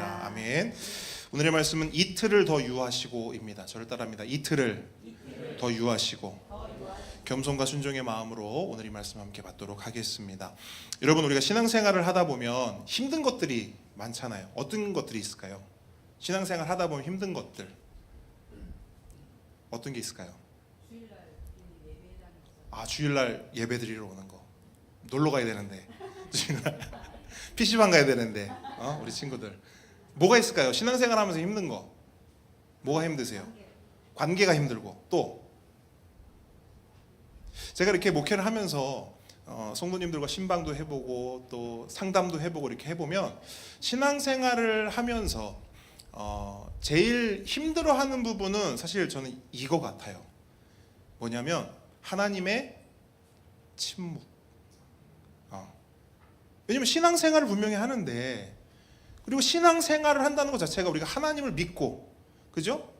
축복합니다. 아멘. 오늘의 말씀은 이틀을 더 유하시고입니다. 저를 따라합니다. 이틀을 더 유하시고. 겸손과 순종의 마음으로 오늘 이 말씀 함께 받도록 하겠습니다. 여러분, 우리가 신앙생활을 하다 보면 힘든 것들이 많잖아요. 어떤 것들이 있을까요? 신앙생활 하다 보면 힘든 것들 어떤 게 있을까요? 주일날 예배 드리러 오는 거. 놀러 가야 되는데 PC방 가야 되는데 우리 친구들 뭐가 있을까요? 신앙생활 하면서 힘든 거 뭐가 힘드세요? 관계가 힘들고 또 제가 이렇게 목회를 하면서 성도님들과 신방도 해보고 또 상담도 해보고 이렇게 해보면 신앙생활을 하면서 제일 힘들어하는 부분은 사실 저는 이거 같아요. 뭐냐면 하나님의 침묵. 왜냐면 신앙생활을 분명히 하는데, 그리고 신앙생활을 한다는 것 자체가 우리가 하나님을 믿고, 그죠?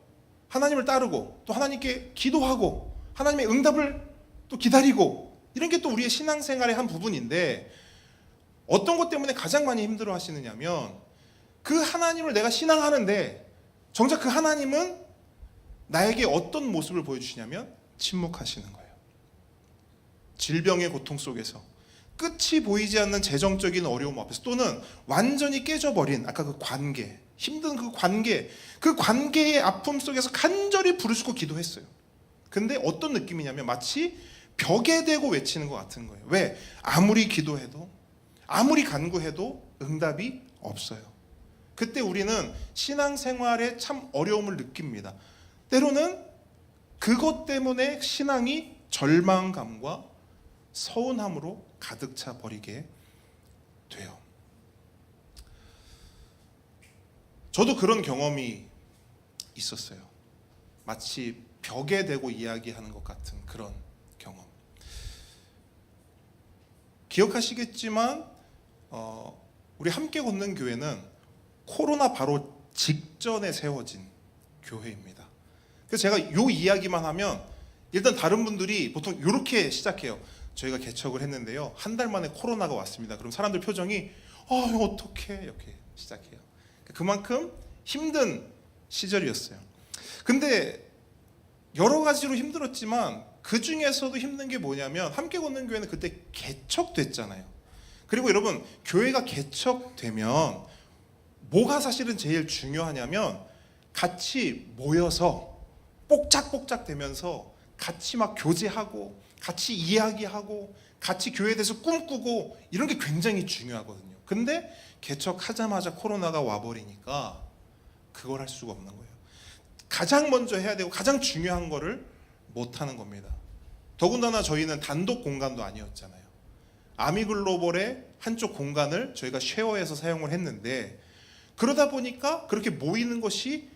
하나님을 따르고 또 하나님께 기도하고 하나님의 응답을 또 기다리고, 이런 게 또 우리의 신앙생활의 한 부분인데, 어떤 것 때문에 가장 많이 힘들어 하시느냐면 그 하나님을 내가 신앙하는데 정작 그 하나님은 나에게 어떤 모습을 보여주시냐면 침묵하시는 거예요. 질병의 고통 속에서, 끝이 보이지 않는 재정적인 어려움 앞에서, 또는 완전히 깨져버린 아까 그 관계, 힘든 그 관계의 아픔 속에서 간절히 부르짖고 기도했어요. 근데 어떤 느낌이냐면 마치 벽에 대고 외치는 것 같은 거예요. 왜? 아무리 기도해도 아무리 간구해도 응답이 없어요. 그때 우리는 신앙생활에 참 어려움을 느낍니다. 때로는 그것 때문에 신앙이 절망감과 서운함으로 가득 차 버리게 돼요. 저도 그런 경험이 있었어요. 마치 벽에 대고 이야기하는 것 같은 그런 경험. 기억하시겠지만 우리 함께 걷는 교회는 코로나 바로 직전에 세워진 교회입니다. 그래서 제가 이 이야기만 하면 일단 다른 분들이 보통 이렇게 시작해요. 저희가 개척을 했는데요, 한 달 만에 코로나가 왔습니다. 그럼 사람들 표정이 어떡해, 이렇게 시작해요. 그만큼 힘든 시절이었어요. 근데 여러 가지로 힘들었지만 그 중에서도 힘든 게 뭐냐면, 함께 걷는 교회는 그때 개척됐잖아요. 그리고 여러분, 교회가 개척되면 뭐가 사실은 제일 중요하냐면 같이 모여서 뽁짝뽁짝 되면서 같이 막 교제하고 같이 이야기하고 같이 교회에 대해서 꿈꾸고, 이런 게 굉장히 중요하거든요. 근데 개척하자마자 코로나가 와버리니까 그걸 할 수가 없는 거예요. 가장 먼저 해야 되고 가장 중요한 거를 못하는 겁니다. 더군다나 저희는 단독 공간도 아니었잖아요. 아미글로벌의 한쪽 공간을 저희가 쉐어해서 사용을 했는데, 그러다 보니까 그렇게 모이는 것이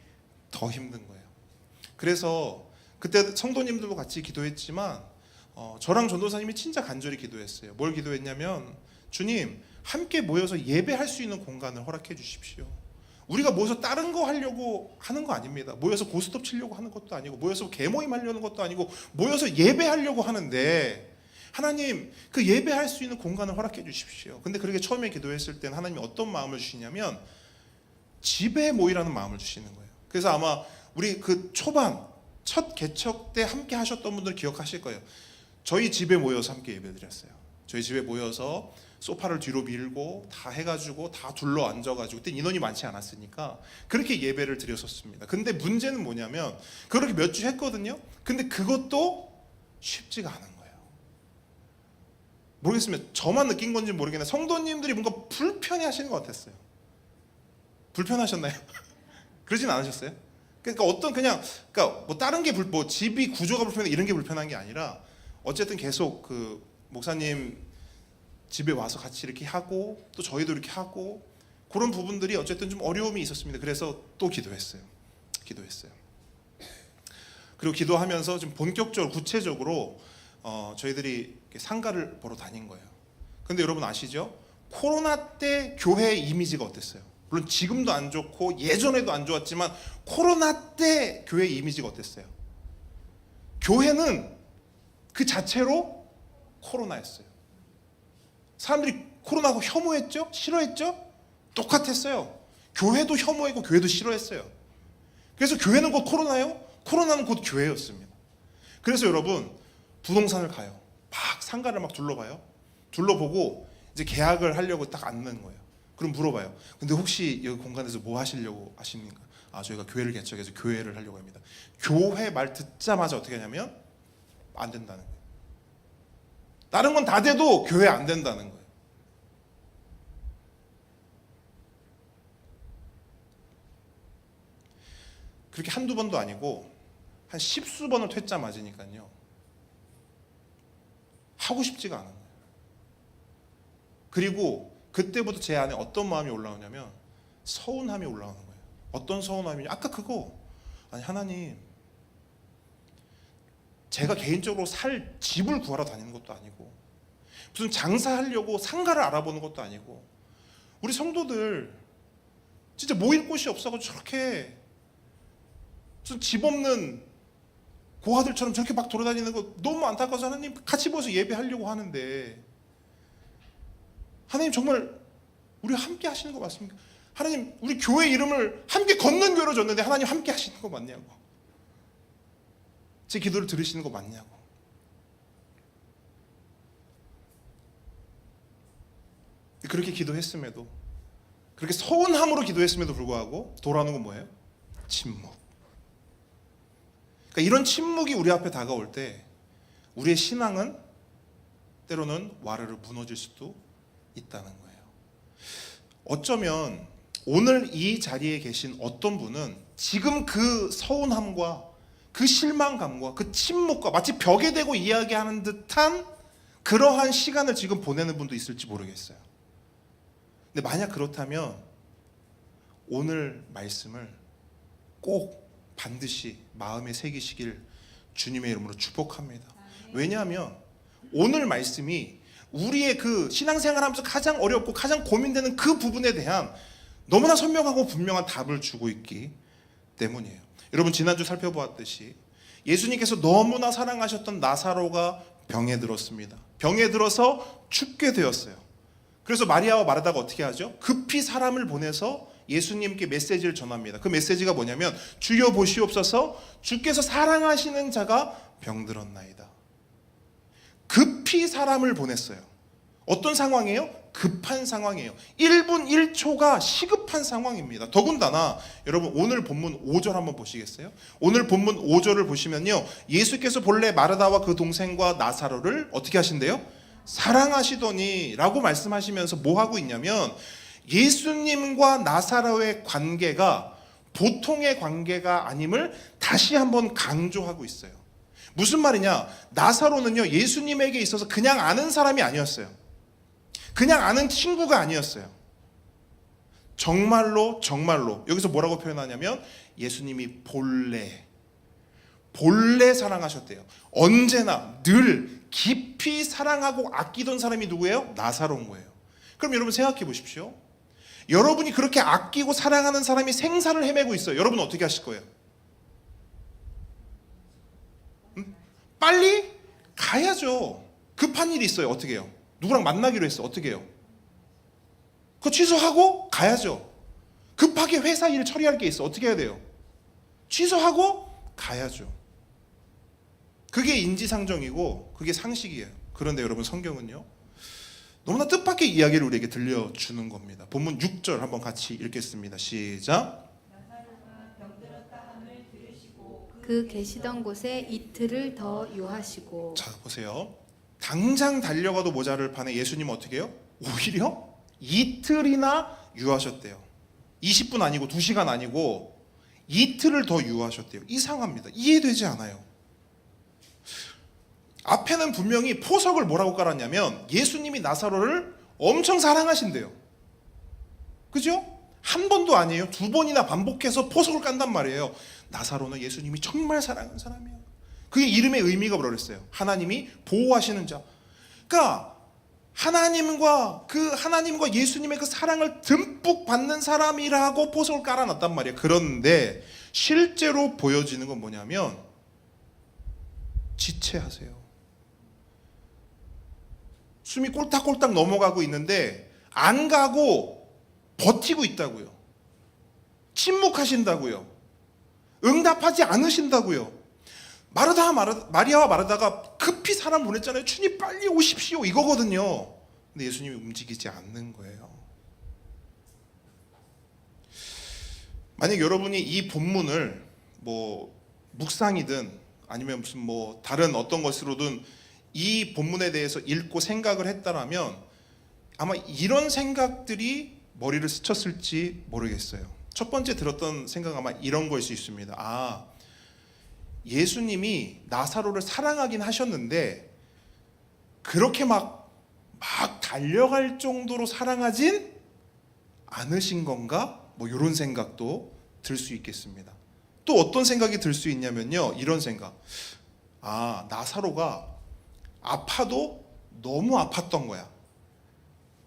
더 힘든 거예요. 그래서 그때 성도님들도 같이 기도했지만 저랑 전도사님이 진짜 간절히 기도했어요. 뭘 기도했냐면, 주님, 함께 모여서 예배할 수 있는 공간을 허락해 주십시오. 우리가 모여서 다른 거 하려고 하는 거 아닙니다. 모여서 고스톱 치려고 하는 것도 아니고, 모여서 개모임 하려는 것도 아니고, 모여서 예배하려고 하는데 하나님, 그 예배할 수 있는 공간을 허락해 주십시오. 근데 그렇게 처음에 기도했을 때는 하나님이 어떤 마음을 주시냐면 집에 모이라는 마음을 주시는 거예요. 그래서 아마 우리 그 초반 첫 개척 때 함께 하셨던 분들 기억하실 거예요. 저희 집에 모여서 함께 예배드렸어요. 저희 집에 모여서 소파를 뒤로 밀고 다 해가지고 다 둘러 앉아가지고, 그때 인원이 많지 않았으니까 그렇게 예배를 드렸었습니다. 근데 문제는 뭐냐면 그렇게 몇 주 했거든요. 근데 그것도 쉽지가 않은 거예요. 모르겠습니다. 저만 느낀 건지 모르겠는데 성도님들이 뭔가 불편해 하시는 것 같았어요. 불편하셨나요? 그러진 않으셨어요? 그러니까 그러니까 뭐 다른 게 뭐 집이 구조가 불편해 이런 게 불편한 게 아니라, 어쨌든 계속 그 목사님 집에 와서 같이 이렇게 하고 또 저희도 이렇게 하고, 그런 부분들이 어쨌든 좀 어려움이 있었습니다. 그래서 또 기도했어요. 그리고 기도하면서 좀 본격적으로 구체적으로 저희들이 상가를 보러 다닌 거예요. 근데 여러분 아시죠? 코로나 때 교회의 이미지가 어땠어요? 물론 지금도 안 좋고 예전에도 안 좋았지만 코로나 때 교회의 이미지가 어땠어요? 교회는 그 자체로 코로나였어요. 사람들이 코로나하고 혐오했죠? 싫어했죠? 똑같았어요. 교회도 혐오했고 교회도 싫어했어요. 그래서 교회는 곧 코로나요? 코로나는 곧 교회였습니다. 그래서 여러분 부동산을 가요. 막 상가를 막 둘러봐요. 둘러보고 이제 계약을 하려고 딱 앉는 거예요. 그럼 물어봐요. 근데 혹시 여기 공간에서 뭐 하시려고 하십니까? 아, 저희가 교회를 개척해서 교회를 하려고 합니다. 교회 말 듣자마자 어떻게 하냐면 안 된다는 거예요. 다른 건 다 돼도 교회 안 된다는 거예요. 그렇게 한두 번도 아니고 한 10수번을 퇴짜 맞으니까요. 하고 싶지가 않은 거예요. 그리고 그때부터 제 안에 어떤 마음이 올라오냐면 서운함이 올라오는 거예요. 어떤 서운함이냐? 아까 그거. 아니 하나님, 제가 개인적으로 살 집을 구하러 다니는 것도 아니고 무슨 장사하려고 상가를 알아보는 것도 아니고 우리 성도들 진짜 모일 곳이 없어가지고 저렇게 집 없는 고아들처럼 저렇게 막 돌아다니는 거 너무 안타까워서 하나님 같이 모여서 예배하려고 하는데 하나님 정말 우리와 함께 하시는 거 맞습니까? 하나님 우리 교회 이름을 함께 걷는 교회로 줬는데 하나님 함께 하시는 거 맞냐고, 제 기도를 들으시는 거 맞냐고. 그렇게 기도했음에도, 그렇게 서운함으로 기도했음에도 불구하고 돌아오는 건 뭐예요? 침묵. 그러니까 이런 침묵이 우리 앞에 다가올 때 우리의 신앙은 때로는 와르르 무너질 수도 있다는 거예요. 어쩌면 오늘 이 자리에 계신 어떤 분은 지금 그 서운함과 그 실망감과 그 침묵과 마치 벽에 대고 이야기하는 듯한 그러한 시간을 지금 보내는 분도 있을지 모르겠어요. 근데 만약 그렇다면 오늘 말씀을 꼭 반드시 마음에 새기시길 주님의 이름으로 축복합니다. 왜냐하면 오늘 말씀이 우리의 그 신앙생활 하면서 가장 어렵고 가장 고민되는 그 부분에 대한 너무나 선명하고 분명한 답을 주고 있기 때문이에요. 여러분 지난주 살펴보았듯이 예수님께서 너무나 사랑하셨던 나사로가 병에 들었습니다. 병에 들어서 죽게 되었어요. 그래서 마리아와 마르다가 어떻게 하죠? 급히 사람을 보내서 예수님께 메시지를 전합니다. 그 메시지가 뭐냐면 주여 보시옵소서, 주께서 사랑하시는 자가 병들었나이다. 급히 사람을 보냈어요. 어떤 상황이에요? 급한 상황이에요. 1분 1초가 시급한 상황입니다. 더군다나 여러분 오늘 본문 5절 한번 보시겠어요? 오늘 본문 5절을 보시면요, 예수께서 본래 마르다와 그 동생과 나사로를 어떻게 하신대요? 사랑하시더니 라고 말씀하시면서 뭐 하고 있냐면 예수님과 나사로의 관계가 보통의 관계가 아님을 다시 한번 강조하고 있어요. 무슨 말이냐? 나사로는요 예수님에게 있어서 그냥 아는 사람이 아니었어요. 그냥 아는 친구가 아니었어요. 정말로 여기서 뭐라고 표현하냐면 예수님이 본래 사랑하셨대요. 언제나 늘 깊이 사랑하고 아끼던 사람이 누구예요? 나사로인 거예요. 그럼 여러분 생각해 보십시오. 여러분이 그렇게 아끼고 사랑하는 사람이 생사를 헤매고 있어요. 여러분 어떻게 하실 거예요? 빨리 가야죠. 급한 일이 있어요. 어떻게 해요? 누구랑 만나기로 했어. 어떻게 해요? 그거 취소하고 가야죠. 급하게 회사 일 처리할 게 있어. 어떻게 해야 돼요? 취소하고 가야죠. 그게 인지상정이고 그게 상식이에요. 그런데 여러분 성경은요 너무나 뜻밖의 이야기를 우리에게 들려주는 겁니다. 본문 6절 한번 같이 읽겠습니다. 시작. 그 계시던 곳에 이틀을 더 유하시고. 자 보세요. 당장 달려가도 모자를 파는 예수님은 어떻게 해요? 오히려 이틀이나 유하셨대요. 20분 아니고 2시간 아니고 이틀을 더 유하셨대요. 이상합니다. 이해되지 않아요. 앞에는 분명히 포석을 뭐라고 깔았냐면 예수님이 나사로를 엄청 사랑하신대요. 그죠? 한 번도 아니에요. 2번이나 반복해서 포석을 깐단 말이에요. 나사로는 예수님이 정말 사랑하는 사람이에요. 그게 이름의 의미가 뭐라 그랬어요? 하나님이 보호하시는 자. 그러니까 하나님과 예수님의 그 사랑을 듬뿍 받는 사람이라고 포석을 깔아놨단 말이에요. 그런데 실제로 보여지는 건 뭐냐면 지체하세요. 숨이 꼴딱꼴딱 넘어가고 있는데 안 가고 버티고 있다고요. 침묵하신다고요. 응답하지 않으신다고요. 마리아와 마르다가 급히 사람 보냈잖아요. 주님 빨리 오십시오 이거거든요. 근데 예수님이 움직이지 않는 거예요. 만약 여러분이 이 본문을 뭐 묵상이든 아니면 무슨 뭐 다른 어떤 것으로든 이 본문에 대해서 읽고 생각을 했다라면 아마 이런 생각들이 머리를 스쳤을지 모르겠어요. 첫 번째 들었던 생각 아마 이런 거일 수 있습니다. 아, 예수님이 나사로를 사랑하긴 하셨는데 그렇게 막 달려갈 정도로 사랑하진 않으신 건가? 뭐 이런 생각도 들 수 있겠습니다. 또 어떤 생각이 들 수 있냐면요, 이런 생각. 아, 나사로가 아파도 너무 아팠던 거야.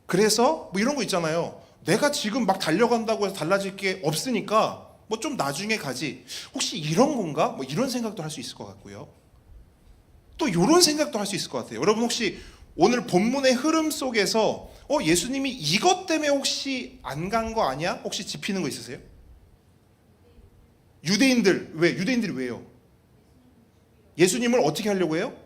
그래서 뭐 이런 거 있잖아요. 내가 지금 막 달려간다고 해서 달라질 게 없으니까 뭐 좀 나중에 가지. 혹시 이런 건가? 뭐 이런 생각도 할 수 있을 것 같고요. 또 이런 생각도 할 수 있을 것 같아요. 여러분 혹시 오늘 본문의 흐름 속에서 예수님이 이것 때문에 혹시 안 간 거 아니야? 혹시 짚히는 거 있으세요? 유대인들이 왜요? 예수님을 어떻게 하려고 해요?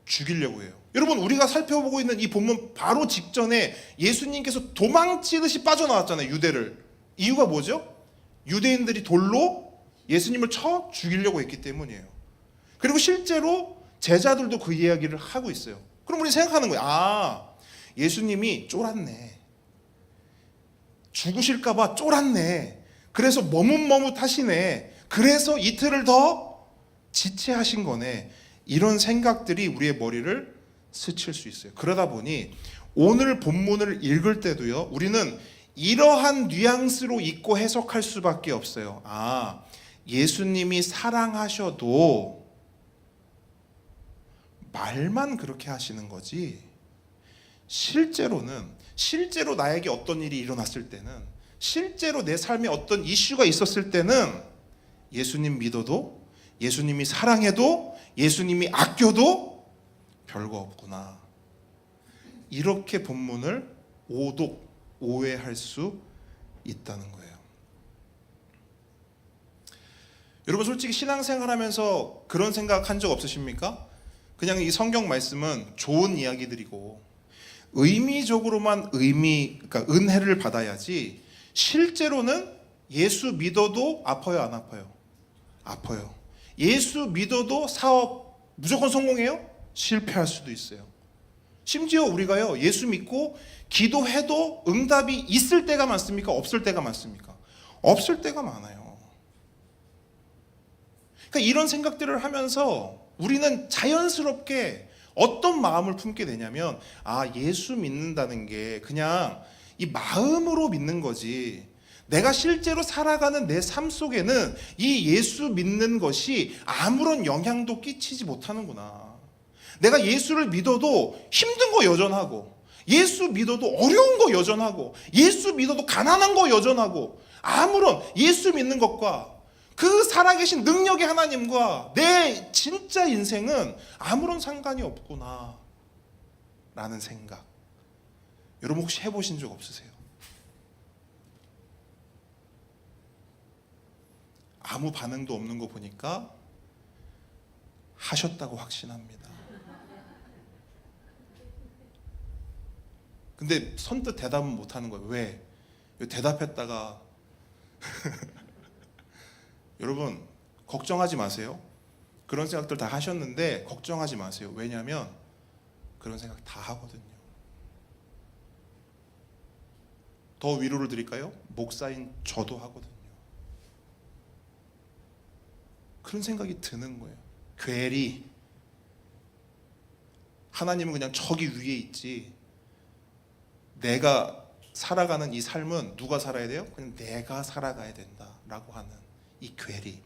죽이려고 해요. 여러분 우리가 살펴보고 있는 이 본문 바로 직전에 예수님께서 도망치듯이 빠져나왔잖아요. 유대를. 이유가 뭐죠? 유대인들이 돌로 예수님을 쳐 죽이려고 했기 때문이에요. 그리고 실제로 제자들도 그 이야기를 하고 있어요. 그럼 우리 생각하는 거예요. 아, 예수님이 쫄았네. 죽으실까봐 쫄았네. 그래서 머뭇머뭇하시네. 그래서 이틀을 더 지체하신 거네. 이런 생각들이 우리의 머리를 스칠 수 있어요. 그러다 보니 오늘 본문을 읽을 때도요, 우리는 이러한 뉘앙스로 읽고 해석할 수밖에 없어요. 아, 예수님이 사랑하셔도 말만 그렇게 하시는 거지 실제로 나에게 어떤 일이 일어났을 때는, 실제로 내 삶에 어떤 이슈가 있었을 때는 예수님 믿어도, 예수님이 사랑해도, 예수님이 아껴도 별거 없구나. 이렇게 본문을 오해할 수 있다는 거예요. 여러분 솔직히 신앙생활하면서 그런 생각 한 적 없으십니까? 그냥 이 성경 말씀은 좋은 이야기들이고 의미적으로만 그러니까 은혜를 받아야지 실제로는 예수 믿어도 아파요, 안 아파요? 아파요. 예수 믿어도 사업 무조건 성공해요? 실패할 수도 있어요. 심지어 우리가요, 예수 믿고 기도해도 응답이 있을 때가 많습니까? 없을 때가 많습니까? 없을 때가 많아요. 그러니까 이런 생각들을 하면서 우리는 자연스럽게 어떤 마음을 품게 되냐면, 아, 예수 믿는다는 게 그냥 이 마음으로 믿는 거지, 내가 실제로 살아가는 내 삶 속에는 이 예수 믿는 것이 아무런 영향도 끼치지 못하는구나. 내가 예수를 믿어도 힘든 거 여전하고, 예수 믿어도 어려운 거 여전하고, 예수 믿어도 가난한 거 여전하고, 아무런 예수 믿는 것과 그 살아계신 능력의 하나님과 내 진짜 인생은 아무런 상관이 없구나 라는 생각. 여러분 혹시 해보신 적 없으세요? 아무 반응도 없는 거 보니까 하셨다고 확신합니다. 근데 선뜻 대답은 못하는 거예요. 왜? 대답했다가 여러분 걱정하지 마세요. 그런 생각들 다 하셨는데 걱정하지 마세요. 왜냐하면 그런 생각 다 하거든요. 더 위로를 드릴까요? 목사인 저도 하거든요. 그런 생각이 드는 거예요. 괜히 하나님은 그냥 저기 위에 있지, 내가 살아가는 이 삶은 누가 살아야 돼요? 그냥 내가 살아가야 된다라고 하는 이 괴리.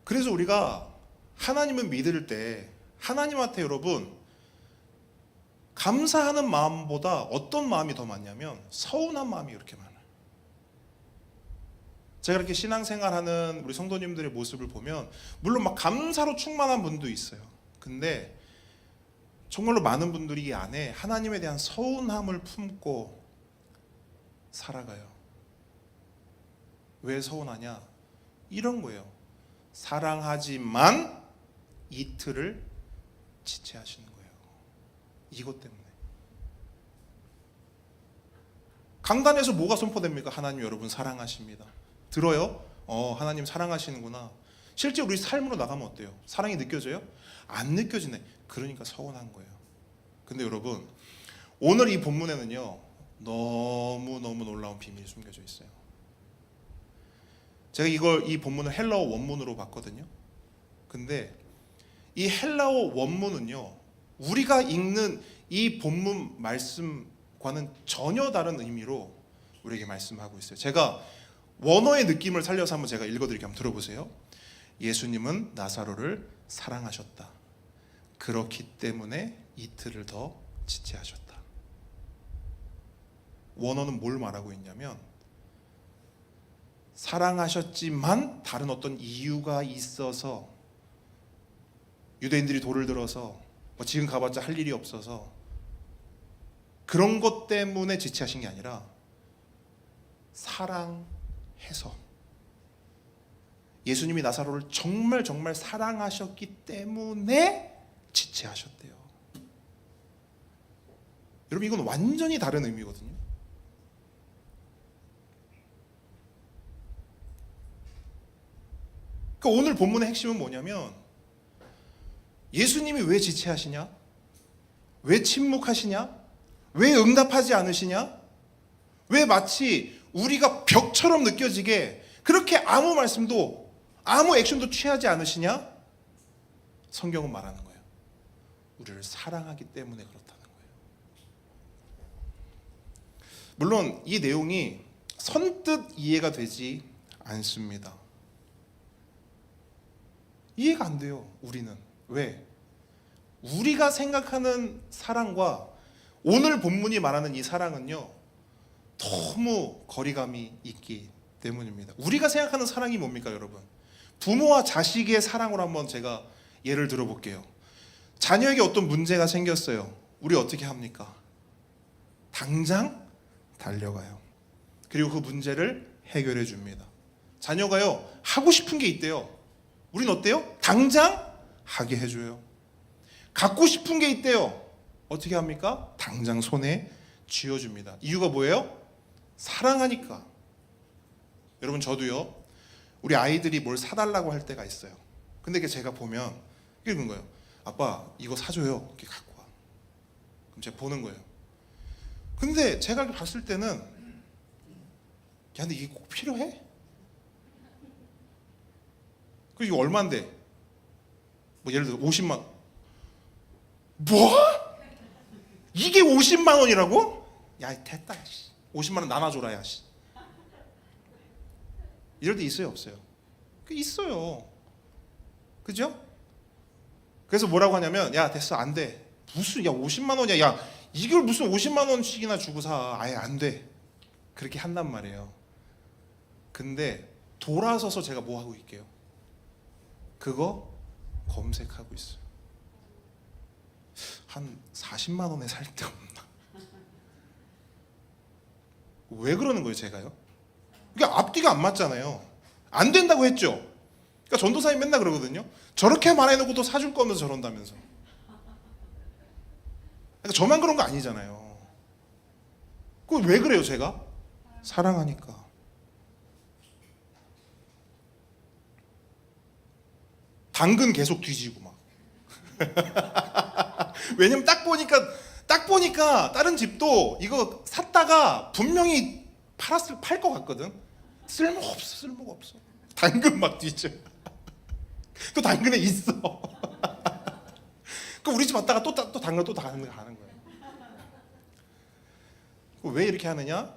그래서 우리가 하나님을 믿을 때 하나님한테 여러분 감사하는 마음보다 어떤 마음이 더 많냐면 서운한 마음이 그렇게 많아요. 제가 이렇게 신앙생활하는 우리 성도님들의 모습을 보면 물론 막 감사로 충만한 분도 있어요. 근데 정말로 많은 분들이 이 안에 하나님에 대한 서운함을 품고 살아가요. 왜 서운하냐? 이런 거예요. 사랑하지만 이틀을 지체하시는 거예요. 이것 때문에. 강단에서 뭐가 선포됩니까? 하나님 여러분 사랑하십니다. 들어요? 하나님 사랑하시는구나. 실제 우리 삶으로 나가면 어때요? 사랑이 느껴져요? 안 느껴지네. 그러니까 서운한 거예요. 근데 여러분, 오늘 이 본문에는요, 너무너무 놀라운 비밀이 숨겨져 있어요. 제가 이 본문을 헬라어 원문으로 봤거든요. 근데 이 헬라어 원문은요, 우리가 읽는 이 본문 말씀과는 전혀 다른 의미로 우리에게 말씀하고 있어요. 제가 원어의 느낌을 살려서 한번 제가 읽어드릴게요. 한번 들어보세요. 예수님은 나사로를 사랑하셨다. 그렇기 때문에 이틀을 더 지체하셨다. 원어는 뭘 말하고 있냐면, 사랑하셨지만 다른 어떤 이유가 있어서, 유대인들이 돌을 들어서 지금 가봤자 할 일이 없어서 그런 것 때문에 지체하신 게 아니라 사랑해서, 예수님이 나사로를 정말 정말 사랑하셨기 때문에 지체하셨대요. 여러분, 이건 완전히 다른 의미거든요. 그러니까 오늘 본문의 핵심은 뭐냐면, 예수님이 왜 지체하시냐? 왜 침묵하시냐? 왜 응답하지 않으시냐? 왜 마치 우리가 벽처럼 느껴지게 그렇게 아무 말씀도 아무 액션도 취하지 않으시냐? 성경은 말하는 거예요. 우리를 사랑하기 때문에 그렇다는 거예요. 물론 이 내용이 선뜻 이해가 되지 않습니다. 이해가 안 돼요. 우리는. 왜? 우리가 생각하는 사랑과 오늘 본문이 말하는 이 사랑은요, 너무 거리감이 있기 때문입니다. 우리가 생각하는 사랑이 뭡니까, 여러분? 부모와 자식의 사랑으로 한번 제가 예를 들어볼게요. 자녀에게 어떤 문제가 생겼어요. 우리 어떻게 합니까? 당장 달려가요. 그리고 그 문제를 해결해 줍니다. 자녀가요, 하고 싶은 게 있대요. 우린 어때요? 당장 하게 해줘요. 갖고 싶은 게 있대요. 어떻게 합니까? 당장 손에 쥐어줍니다. 이유가 뭐예요? 사랑하니까. 여러분, 저도요, 우리 아이들이 뭘 사달라고 할 때가 있어요. 근데 이게 제가 보면 이런 거예요. 아빠, 이거 사줘요. 이렇게 갖고 와. 그럼 제가 보는 거예요. 근데 제가 봤을 때는, 야, 근데 이게 꼭 필요해? 그리고 이거 얼마인데? 뭐 예를 들어 50만 원. 뭐? 이게 50만 원이라고? 야, 됐다. 50만 원 나눠줘라. 야. 이럴 때 있어요, 없어요? 있어요. 그죠? 그래서 뭐라고 하냐면, 야, 됐어, 안 돼. 무슨, 야, 50만 원이야. 야, 이걸 무슨 50만 원씩이나 주고 사. 아예 안 돼. 그렇게 한단 말이에요. 근데 돌아서서 제가 뭐 하고 있게요? 그거 검색하고 있어요. 한 40만 원에 살 데 없나? 왜 그러는 거예요, 제가요? 이게 앞뒤가 안 맞잖아요. 안 된다고 했죠. 그러니까 전도사님 맨날 그러거든요. 저렇게 말해놓고 또 사줄 거면서 저런다면서. 그러니까 저만 그런 거 아니잖아요. 그거 왜 그래요, 제가? 사랑하니까. 당근 계속 뒤지고 막. 왜냐면 딱 보니까 다른 집도 이거 샀다가 분명히 팔 것 같거든. 쓸모가 없어. 당근 막 뒤져. 또 당근에 있어. 그 우리 집 왔다가 또 당근 또 가는 거예요. 왜 이렇게 하느냐?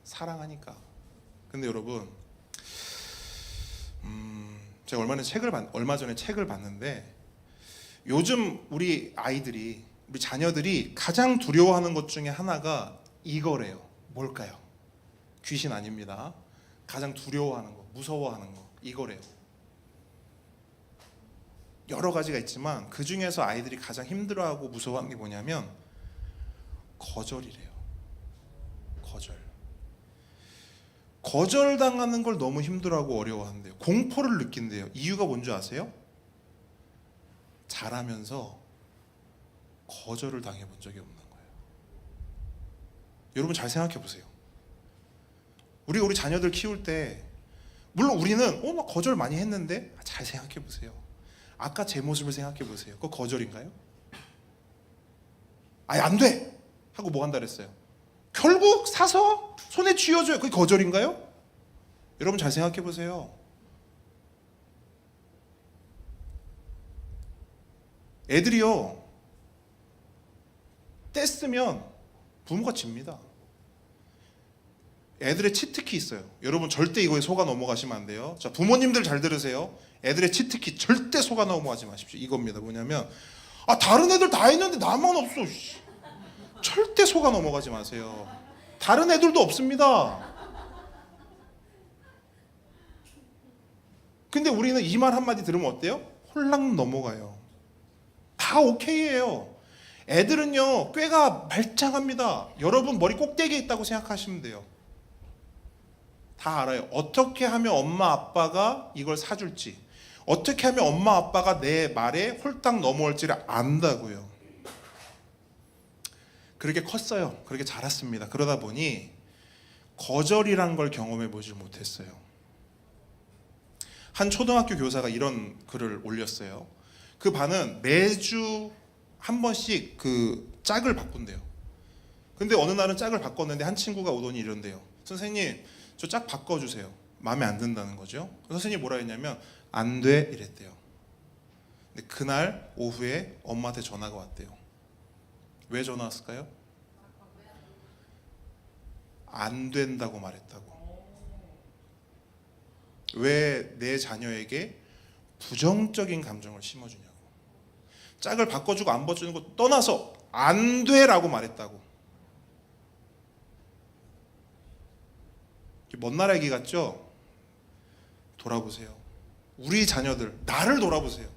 사랑하니까. 근데 여러분, 제가 얼마 전에 책을 봤는데, 요즘 우리 아이들이, 우리 자녀들이 가장 두려워하는 것 중에 하나가 이거래요. 뭘까요? 귀신 아닙니다. 가장 두려워하는 거, 무서워하는 거, 이거래요. 여러 가지가 있지만 그 중에서 아이들이 가장 힘들어하고 무서워하는 게 뭐냐면 거절이래요. 거절. 거절당하는 걸 너무 힘들어하고 어려워한대요. 공포를 느낀대요. 이유가 뭔지 아세요? 잘하면서 거절을 당해본 적이 없는 거예요. 여러분 잘 생각해 보세요. 우리 자녀들 키울 때 물론 우리는 나 거절 많이 했는데 잘 생각해 보세요. 아까 제 모습을 생각해 보세요. 그거 거절인가요? 아예 안 돼! 하고 뭐 한다 그랬어요? 결국 사서 손에 쥐어줘요. 그게 거절인가요? 여러분 잘 생각해 보세요. 애들이요 떼쓰면 부모가 집니다. 애들의 치트키 있어요. 여러분 절대 이거에 속아 넘어가시면 안 돼요. 자, 부모님들 잘 들으세요. 애들의 치트키 절대 속아 넘어가지 마십시오. 이겁니다. 뭐냐면 다른 애들 다 했는데 나만 없어. 절대 속아 넘어가지 마세요. 다른 애들도 없습니다. 근데 우리는 이 말 한마디 들으면 어때요? 홀랑 넘어가요. 다 오케이예요. 애들은요 꾀가 말짱합니다. 여러분 머리 꼭대기에 있다고 생각하시면 돼요. 다 알아요. 어떻게 하면 엄마 아빠가 이걸 사줄지, 어떻게 하면 엄마 아빠가 내 말에 홀딱 넘어올지를 안다고요. 그렇게 컸어요. 그렇게 자랐습니다. 그러다 보니 거절이란 걸 경험해 보지 못했어요. 한 초등학교 교사가 이런 글을 올렸어요. 그 반은 매주 한 번씩 그 짝을 바꾼대요. 근데 어느 날은 짝을 바꿨는데 한 친구가 오더니 이런대요. 선생님, 저 짝 바꿔주세요. 마음에 안 든다는 거죠. 선생님이 뭐라 했냐면 안 돼 이랬대요. 근데 그날 오후에 엄마한테 전화가 왔대요. 왜 전화 왔을까요? 안 된다고 말했다고. 왜 내 자녀에게 부정적인 감정을 심어주냐고. 짝을 바꿔주고 안 바꿔주는 거 떠나서 안 돼라고 말했다고. 먼 나라 얘기 같죠? 돌아보세요. 우리 자녀들, 나를 돌아보세요.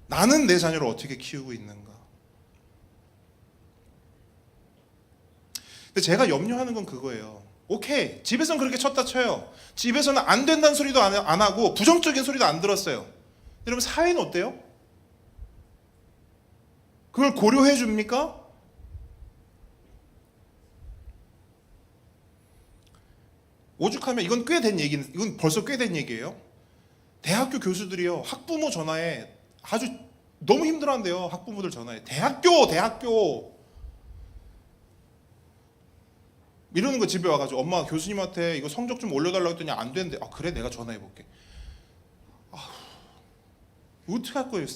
나는 내 자녀를 어떻게 키우고 있는가. 근데 제가 염려하는 건 그거예요. 오케이, 집에서는 그렇게 쳤다 쳐요. 집에서는 안 된다는 소리도 안 하고 부정적인 소리도 안 들었어요. 여러분 사회는 어때요? 그걸 고려해 줍니까? 오죽하면 이건 꽤 된 얘기는, 이건 벌써 꽤 된 얘기예요. 대학교 교수들이요 학부모 전화에 아주 너무 힘들어한대요. 학부모들 전화에 대학교 이러는 거. 집에 와가지고 엄마 교수님한테 이거 성적 좀 올려달라고 했더니 안 된대. 그래 내가 전화해볼게. 어떻게 할 거예요?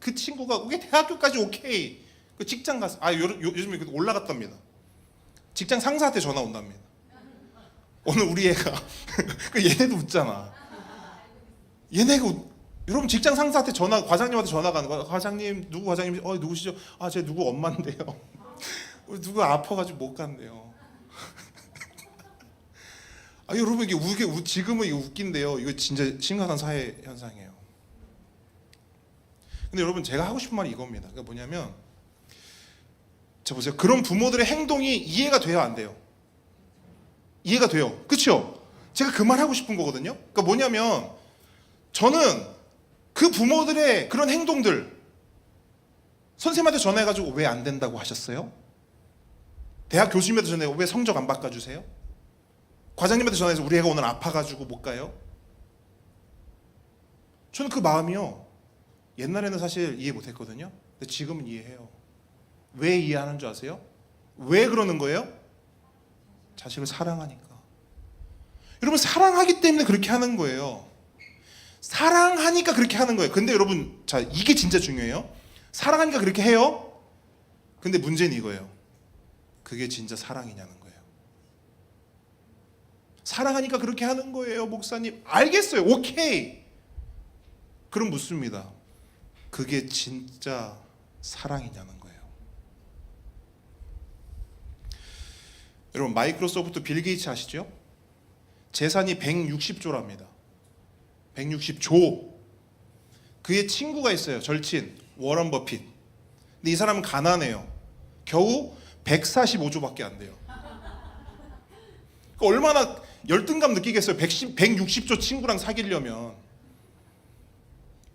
그 친구가 그게 대학교까지 오케이. 그 직장 가서 요즘에 올라갔답니다. 직장 상사한테 전화 온답니다. 오늘 우리 애가 얘네도 웃잖아. 얘네가 여러분 직장 상사한테 과장님한테 전화가 하는 거야. 과장님 누구 과장님? 누구시죠? 제 누구 엄마인데요. 누구 아파가지고 못 간대요. 여러분 이게 지금은 이게 웃긴데요. 이거 진짜 심각한 사회 현상이에요. 근데 여러분 제가 하고 싶은 말이 이겁니다. 그러니까 뭐냐면 자 보세요. 그런 부모들의 행동이 이해가 돼요, 안 돼요? 이해가 돼요. 그렇죠? 제가 그 말 하고 싶은 거거든요. 그러니까 뭐냐면 저는 그 부모들의 그런 행동들 선생님한테 전화해가지고 왜 안 된다고 하셨어요? 대학 교수님한테 전화해서 왜 성적 안 바꿔주세요? 과장님한테 전화해서 우리 애가 오늘 아파가지고 못 가요? 저는 그 마음이요 옛날에는 사실 이해 못했거든요. 근데 지금은 이해해요. 왜 이해하는 줄 아세요? 왜 그러는 거예요? 자식을 사랑하니까. 여러분 사랑하기 때문에 그렇게 하는 거예요. 사랑하니까 그렇게 하는 거예요. 근데 여러분 자 이게 진짜 중요해요. 사랑하니까 그렇게 해요. 근데 문제는 이거예요. 그게 진짜 사랑이냐는 거예요. 사랑하니까 그렇게 하는 거예요, 목사님. 알겠어요. 오케이. 그럼 묻습니다. 그게 진짜 사랑이냐는 거예요. 여러분 마이크로소프트 빌 게이츠 아시죠? 재산이 160조랍니다. 160조. 그의 친구가 있어요. 절친 워런 버핏. 근데 이 사람은 가난해요. 겨우 145조밖에 안 돼요. 그러니까 얼마나 열등감 느끼겠어요. 160조 친구랑 사귀려면.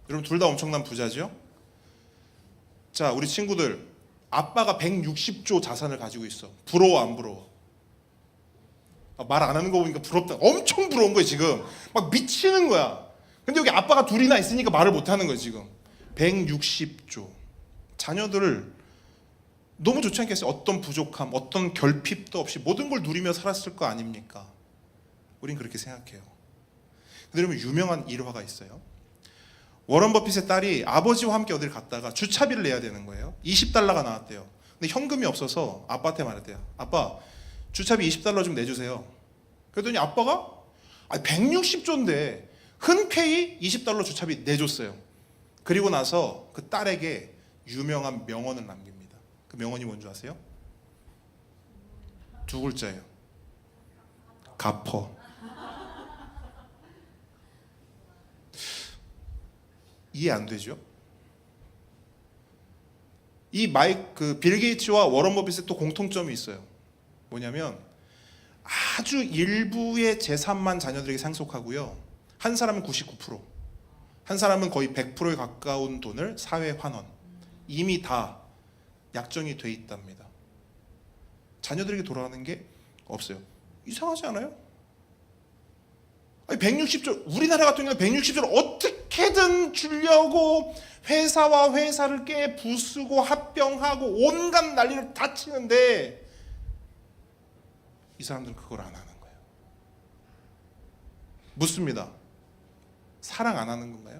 여러분 둘 다 엄청난 부자죠? 자, 우리 친구들 아빠가 160조 자산을 가지고 있어. 부러워 안 부러워? 말 안 하는 거 보니까 부럽다. 엄청 부러운 거예요 지금. 막 미치는 거야. 근데 여기 아빠가 둘이나 있으니까 말을 못 하는 거예요 지금. 160조. 자녀들을 너무 좋지 않겠어요? 어떤 부족함, 어떤 결핍도 없이 모든 걸 누리며 살았을 거 아닙니까? 우린 그렇게 생각해요. 근데 여러분 유명한 일화가 있어요. 워런 버핏의 딸이 아버지와 함께 어디를 갔다가 주차비를 내야 되는 거예요. 20달러가 나왔대요. 근데 현금이 없어서 아빠한테 말했대요. 아빠, 주차비 20달러 좀 내주세요. 그랬더니 아빠가 160조인데 흔쾌히 20달러 주차비 내줬어요. 그리고 나서 그 딸에게 유명한 명언을 남깁니다. 그 명언이 뭔지 아세요? 두 글자예요. 갚어. 이해 안 되죠? 빌 게이츠와 워런 버핏의 또 공통점이 있어요. 뭐냐면 아주 일부의 재산만 자녀들에게 상속하고요. 한 사람은 99%, 한 사람은 거의 100%에 가까운 돈을 사회 환원. 이미 다 약정이 돼 있답니다. 자녀들에게 돌아가는 게 없어요. 이상하지 않아요? 160조, 우리나라 같은 경우는 160조를 어떻게든 주려고 회사와 회사를 깨 부수고 합병하고 온갖 난리를 다 치는데 이 사람들은 그걸 안 하는 거예요. 묻습니다. 사랑 안 하는 건가요?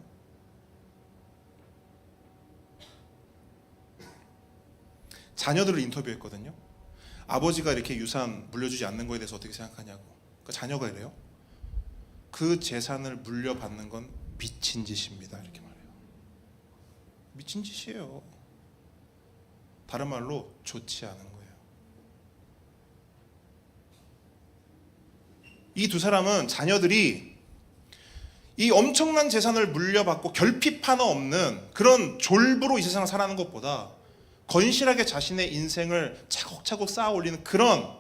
자녀들을 인터뷰했거든요. 아버지가 이렇게 유산 물려주지 않는 거에 대해서 어떻게 생각하냐고. 그러니까 자녀가 이래요. 그 재산을 물려받는 건 미친 짓입니다. 이렇게 말해요. 미친 짓이에요. 다른 말로 좋지 않은 거예요. 이 두 사람은 자녀들이 이 엄청난 재산을 물려받고 결핍 하나 없는 그런 졸부로 이 세상을 살아가는 것보다 건실하게 자신의 인생을 차곡차곡 쌓아 올리는 그런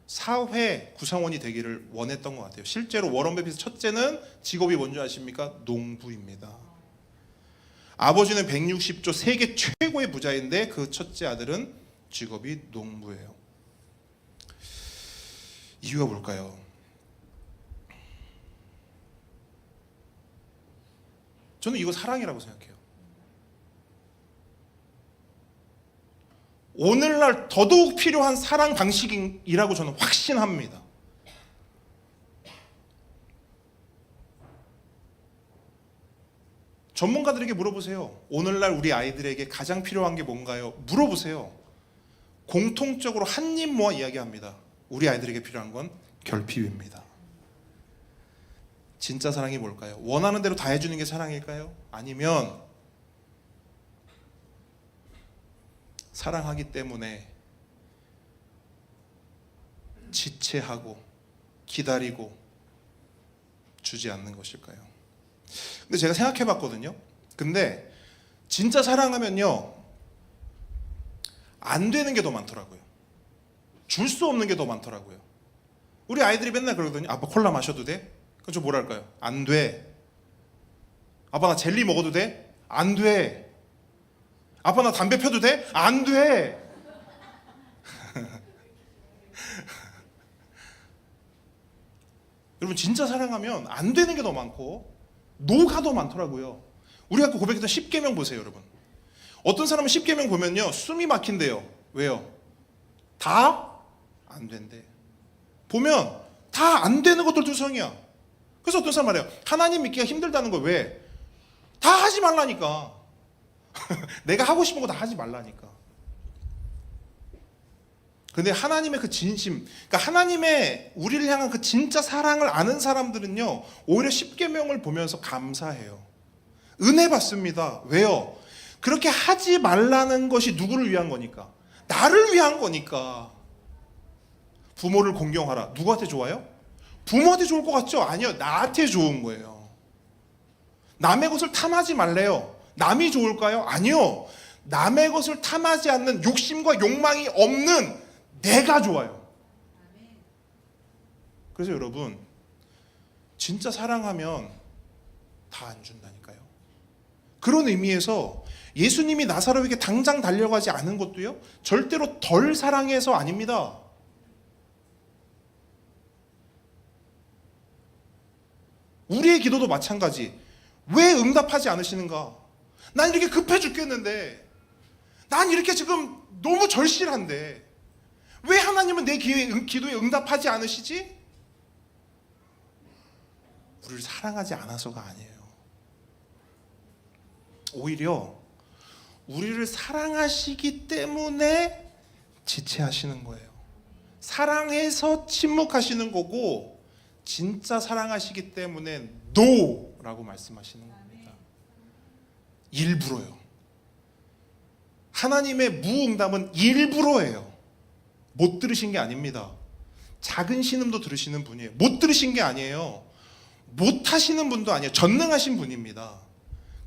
사회 구성원이 되기를 원했던 것 같아요. 실제로 워런 버핏의 첫째는 직업이 뭔지 아십니까? 농부입니다. 아버지는 160조 세계 최고의 부자인데 그 첫째 아들은 직업이 농부예요. 이유가 뭘까요? 저는 이거 사랑이라고 생각해요. 오늘날 더더욱 필요한 사랑 방식이라고 저는 확신합니다. 전문가들에게 물어보세요. 오늘날 우리 아이들에게 가장 필요한 게 뭔가요? 물어보세요. 공통적으로 한 입 모아 이야기합니다. 우리 아이들에게 필요한 건 결핍입니다. 진짜 사랑이 뭘까요? 원하는 대로 다 해주는 게 사랑일까요? 아니면 사랑하기 때문에 지체하고 기다리고 주지 않는 것일까요? 근데 제가 생각해 봤거든요. 근데 진짜 사랑하면요 안 되는 게 더 많더라고요. 줄 수 없는 게 더 많더라고요. 우리 아이들이 맨날 그러거든요. 아빠 콜라 마셔도 돼? 그럼 저 뭐랄까요? 안 돼. 아빠 나 젤리 먹어도 돼? 안 돼. 아빠 나 담배 펴도 돼? 안 돼. 여러분 진짜 사랑하면 안 되는 게 더 많고 노가 더 많더라고요. 우리가 아까 고백했던 10계명 보세요, 여러분. 어떤 사람은 10계명 보면요 숨이 막힌대요. 왜요? 다 안 된대. 보면 다 안 되는 것들 두성이야. 그래서 어떤 사람 말해요. 하나님 믿기가 힘들다는 거 왜? 다 하지 말라니까. 내가 하고 싶은 거 다 하지 말라니까. 근데 하나님의 그 진심, 그러니까 하나님의 우리를 향한 그 진짜 사랑을 아는 사람들은요 오히려 10계명을 보면서 감사해요. 은혜 받습니다. 왜요? 그렇게 하지 말라는 것이 누구를 위한 거니까? 나를 위한 거니까. 부모를 공경하라. 누구한테 좋아요? 부모한테 좋을 것 같죠? 아니요. 나한테 좋은 거예요. 남의 것을 탐하지 말래요. 남이 좋을까요? 아니요. 남의 것을 탐하지 않는 욕심과 욕망이 없는 내가 좋아요. 그래서 여러분 진짜 사랑하면 다 안 준다니까요. 그런 의미에서 예수님이 나사로에게 당장 달려가지 않은 것도요, 절대로 덜 사랑해서 아닙니다. 우리의 기도도 마찬가지. 왜 응답하지 않으시는가? 난 이렇게 급해 죽겠는데, 난 이렇게 지금 너무 절실한데 왜 하나님은 내 기도에 응답하지 않으시지? 우리를 사랑하지 않아서가 아니에요. 오히려 우리를 사랑하시기 때문에 지체하시는 거예요. 사랑해서 침묵하시는 거고, 진짜 사랑하시기 때문에 NO라고 말씀하시는 겁니다. 일부러요. 하나님의 무응답은 일부러예요. 못 들으신 게 아닙니다. 작은 신음도 들으시는 분이에요. 못 들으신 게 아니에요. 못 하시는 분도 아니에요. 전능하신 분입니다.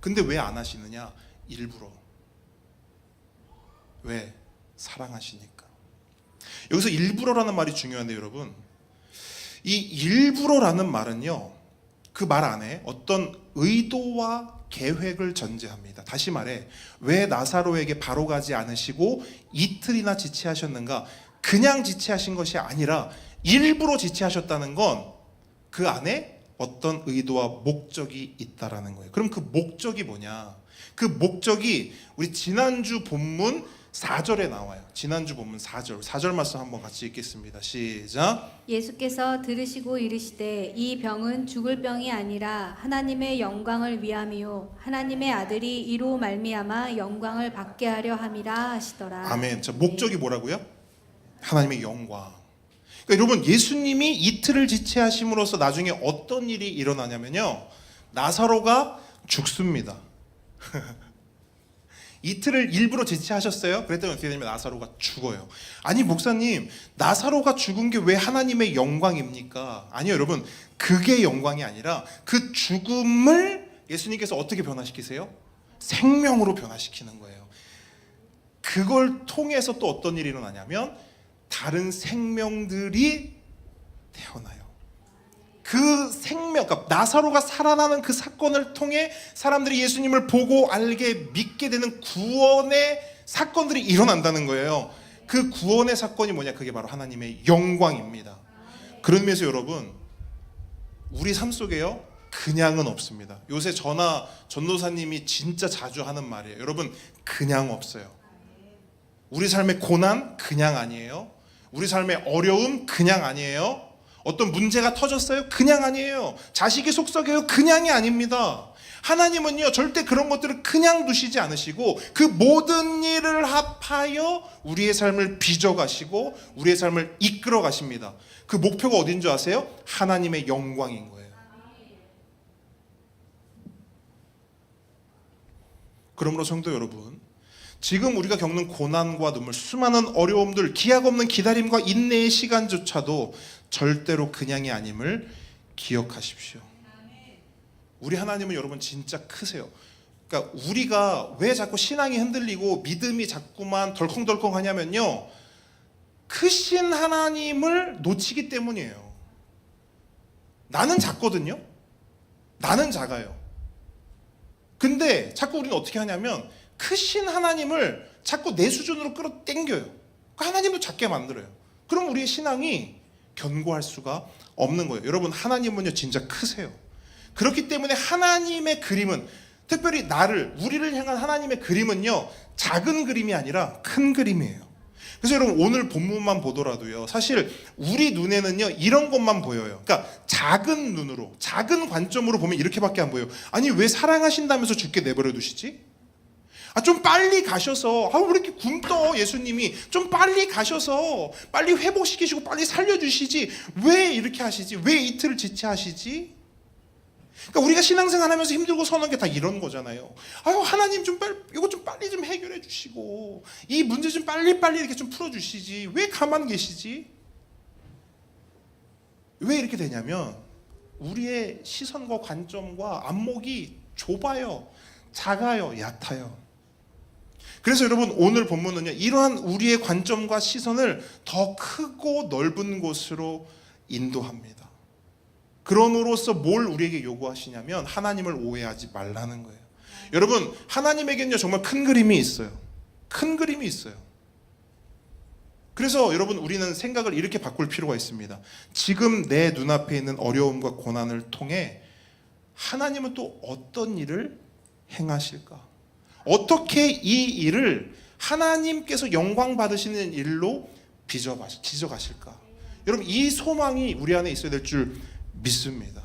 근데 왜 안 하시느냐? 일부러. 왜? 사랑하시니까. 여기서 일부러라는 말이 중요한데, 여러분, 이 일부러라는 말은요, 그 말 안에 어떤 의도와 계획을 전제합니다. 다시 말해, 왜 나사로에게 바로 가지 않으시고 이틀이나 지체하셨는가? 그냥 지체하신 것이 아니라 일부러 지체하셨다는 건 그 안에 어떤 의도와 목적이 있다라는 거예요. 그럼 그 목적이 뭐냐? 그 목적이 우리 지난주 본문 4절에 나와요. 지난주 본문 4절 말씀 한번 같이 읽겠습니다. 시작. 예수께서 들으시고 이르시되 이 병은 죽을 병이 아니라 하나님의 영광을 위함이요 하나님의 아들이 이로 말미암아 영광을 받게 하려 함이라 하시더라. 아멘. 자, 목적이 뭐라고요? 하나님의 영광. 그러니까 여러분, 예수님이 이틀을 지체하심으로써 나중에 어떤 일이 일어나냐면요, 나사로가 죽습니다. 이틀을 일부러 지체하셨어요. 그랬더니 어떻게 되냐면 나사로가 죽어요. 아니 목사님, 나사로가 죽은 게 왜 하나님의 영광입니까? 아니요 여러분, 그게 영광이 아니라 그 죽음을 예수님께서 어떻게 변화시키세요? 생명으로 변화시키는 거예요. 그걸 통해서 또 어떤 일이 일어나냐면 다른 생명들이 태어나요. 그 생명, 그러니까 나사로가 살아나는 그 사건을 통해 사람들이 예수님을 보고 알게 믿게 되는 구원의 사건들이 일어난다는 거예요. 그 구원의 사건이 뭐냐? 그게 바로 하나님의 영광입니다. 그런 의미에서 여러분, 우리 삶 속에요, 그냥은 없습니다. 요새 전도사님이 진짜 자주 하는 말이에요. 여러분, 그냥 없어요. 우리 삶의 고난 그냥 아니에요. 우리 삶의 어려움 그냥 아니에요. 어떤 문제가 터졌어요? 그냥 아니에요. 자식이 속썩여요? 그냥이 아닙니다. 하나님은요, 절대 그런 것들을 그냥 두시지 않으시고 그 모든 일을 합하여 우리의 삶을 빚어가시고 우리의 삶을 이끌어 가십니다. 그 목표가 어딘 줄 아세요? 하나님의 영광인 거예요. 그러므로 성도 여러분, 지금 우리가 겪는 고난과 눈물, 수많은 어려움들, 기약 없는 기다림과 인내의 시간조차도 절대로 그냥이 아님을 기억하십시오. 우리 하나님은 여러분 진짜 크세요. 그러니까 우리가 왜 자꾸 신앙이 흔들리고 믿음이 자꾸만 덜컹덜컹 하냐면요, 크신 하나님을 놓치기 때문이에요. 나는 작거든요. 나는 작아요. 근데 자꾸 우리는 어떻게 하냐면 크신 하나님을 자꾸 내 수준으로 끌어당겨요. 그러니까 하나님도 작게 만들어요. 그럼 우리의 신앙이 견고할 수가 없는 거예요. 여러분, 하나님은요 진짜 크세요. 그렇기 때문에 하나님의 그림은, 특별히 우리를 향한 하나님의 그림은요, 작은 그림이 아니라 큰 그림이에요. 그래서 여러분, 오늘 본문만 보더라도요, 사실 우리 눈에는요 이런 것만 보여요. 그러니까 작은 눈으로, 작은 관점으로 보면 이렇게밖에 안 보여요. 아니 왜 사랑하신다면서 죽게 내버려 두시지? 좀 빨리 가셔서, 왜 이렇게 굶떠 예수님이, 좀 빨리 가셔서 빨리 회복시키시고 빨리 살려주시지, 왜 이렇게 하시지? 왜 이틀을 지체하시지? 그러니까 우리가 신앙생활 하면서 힘들고 서는 게 다 이런 거잖아요. 하나님 좀 빨리, 이거 좀 빨리 좀 해결해 주시고 이 문제 좀 빨리 이렇게 좀 풀어주시지, 왜 가만 계시지? 왜 이렇게 되냐면 우리의 시선과 관점과 안목이 좁아요, 작아요, 얕아요. 그래서 여러분, 오늘 본문은요, 이러한 우리의 관점과 시선을 더 크고 넓은 곳으로 인도합니다. 그럼으로써 뭘 우리에게 요구하시냐면 하나님을 오해하지 말라는 거예요. 여러분, 하나님에게는요 정말 큰 그림이 있어요. 큰 그림이 있어요. 그래서 여러분, 우리는 생각을 이렇게 바꿀 필요가 있습니다. 지금 내 눈앞에 있는 어려움과 고난을 통해 하나님은 또 어떤 일을 행하실까? 어떻게 이 일을 하나님께서 영광 받으시는 일로 빚어가실까? 여러분, 이 소망이 우리 안에 있어야 될 줄 믿습니다.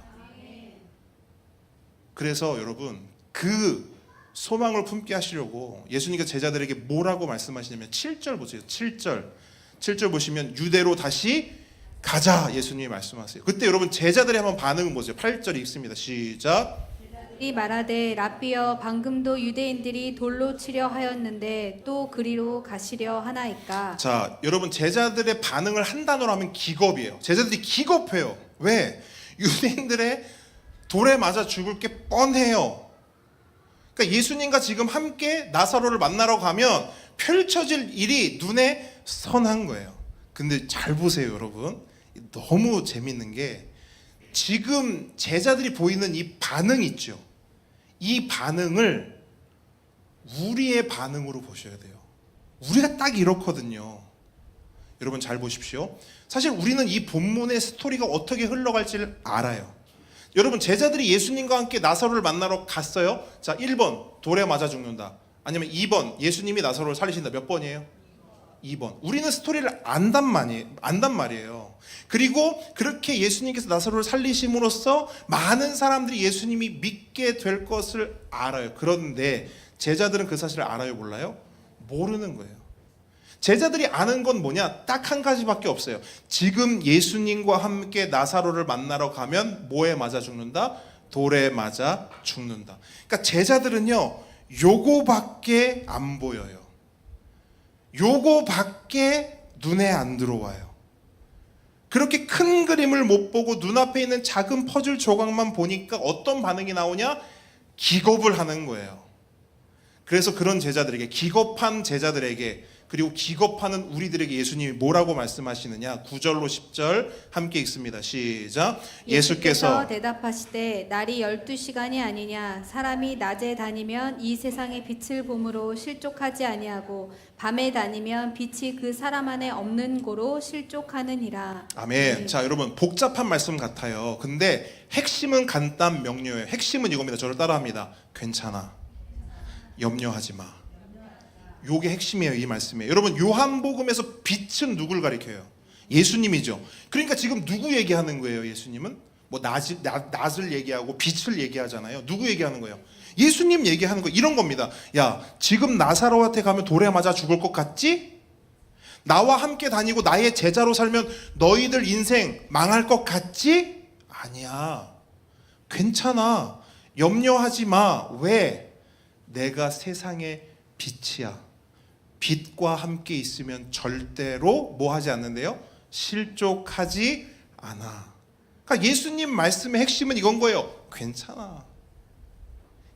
그래서 여러분, 그 소망을 품게 하시려고 예수님께서 제자들에게 뭐라고 말씀하시냐면 7절 보세요. 7절 보시면 유대로 다시 가자, 예수님이 말씀하세요. 그때 여러분, 제자들의 한번 반응을 보세요. 8절 읽습니다. 시작. 이 말하되 라삐여, 방금도 유대인들이 돌로 치려 하였는데 또 그리로 가시려 하나이까? 자, 여러분, 제자들의 반응을 한 단어로 하면 기겁이에요. 제자들이 기겁해요. 왜? 유대인들의 돌에 맞아 죽을 게 뻔해요. 그러니까 예수님과 지금 함께 나사로를 만나러 가면 펼쳐질 일이 눈에 선한 거예요. 근데 잘 보세요, 여러분. 너무 재밌는 게 지금 제자들이 보이는 이 반응 있죠. 이 반응을 우리의 반응으로 보셔야 돼요. 우리가 딱 이렇거든요. 여러분 잘 보십시오. 사실 우리는 이 본문의 스토리가 어떻게 흘러갈지를 알아요. 여러분, 제자들이 예수님과 함께 나사로를 만나러 갔어요. 자, 1번 돌에 맞아 죽는다. 아니면 2번 예수님이 나사로를 살리신다. 몇 번이에요? 2번. 우리는 스토리를 안단 말이에요. 그리고 그렇게 예수님께서 나사로를 살리심으로써 많은 사람들이 예수님이 믿게 될 것을 알아요. 그런데 제자들은 그 사실을 알아요, 몰라요? 모르는 거예요. 제자들이 아는 건 뭐냐? 딱 한 가지밖에 없어요. 지금 예수님과 함께 나사로를 만나러 가면 뭐에 맞아 죽는다? 돌에 맞아 죽는다. 그러니까 제자들은요, 요거밖에 안 보여요. 요거밖에 눈에 안 들어와요. 그렇게 큰 그림을 못 보고 눈앞에 있는 작은 퍼즐 조각만 보니까 어떤 반응이 나오냐? 기겁을 하는 거예요. 그래서 그런 제자들에게, 기겁한 제자들에게, 그리고 기겁하는 우리들에게 예수님이 뭐라고 말씀하시느냐? 9절로 10절 함께 읽습니다. 시작. 예수께서 대답하시되 날이 12시간이 아니냐? 사람이 낮에 다니면 이 세상의 빛을 봄으로 실족하지 아니하고 밤에 다니면 빛이 그 사람 안에 없는 고로 실족하느니라. 아멘. 자, 여러분, 복잡한 말씀 같아요. 근데 핵심은 간단 명료해요. 핵심은 이겁니다. 저를 따라합니다. 괜찮아. 염려하지 마. 요게 핵심이에요. 이 말씀이에요. 여러분, 요한복음에서 빛은 누굴 가리켜요? 예수님이죠. 그러니까 지금 누구 얘기하는 거예요? 예수님은 뭐 낫을 얘기하고 빛을 얘기하잖아요. 누구 얘기하는 거예요? 예수님 얘기하는 거. 이런 겁니다. 야, 지금 나사로한테 가면 돌에 맞아 죽을 것 같지? 나와 함께 다니고 나의 제자로 살면 너희들 인생 망할 것 같지? 아니야. 괜찮아. 염려하지 마. 왜? 내가 세상의 빛이야. 빛과 함께 있으면 절대로 뭐 하지 않는데요? 실족하지 않아. 그러니까 예수님 말씀의 핵심은 이건 거예요. 괜찮아.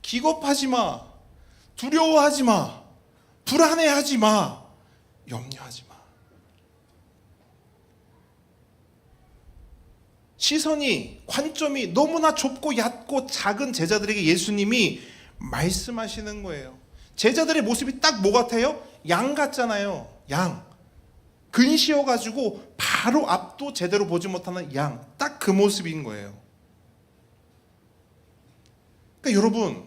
기겁하지 마. 두려워하지 마. 불안해하지 마. 염려하지 마. 시선이, 관점이 너무나 좁고 얕고 작은 제자들에게 예수님이 말씀하시는 거예요. 제자들의 모습이 딱 뭐 같아요? 양 같잖아요. 양. 근시여가지고 바로 앞도 제대로 보지 못하는 양. 딱 그 모습인 거예요. 그러니까 여러분,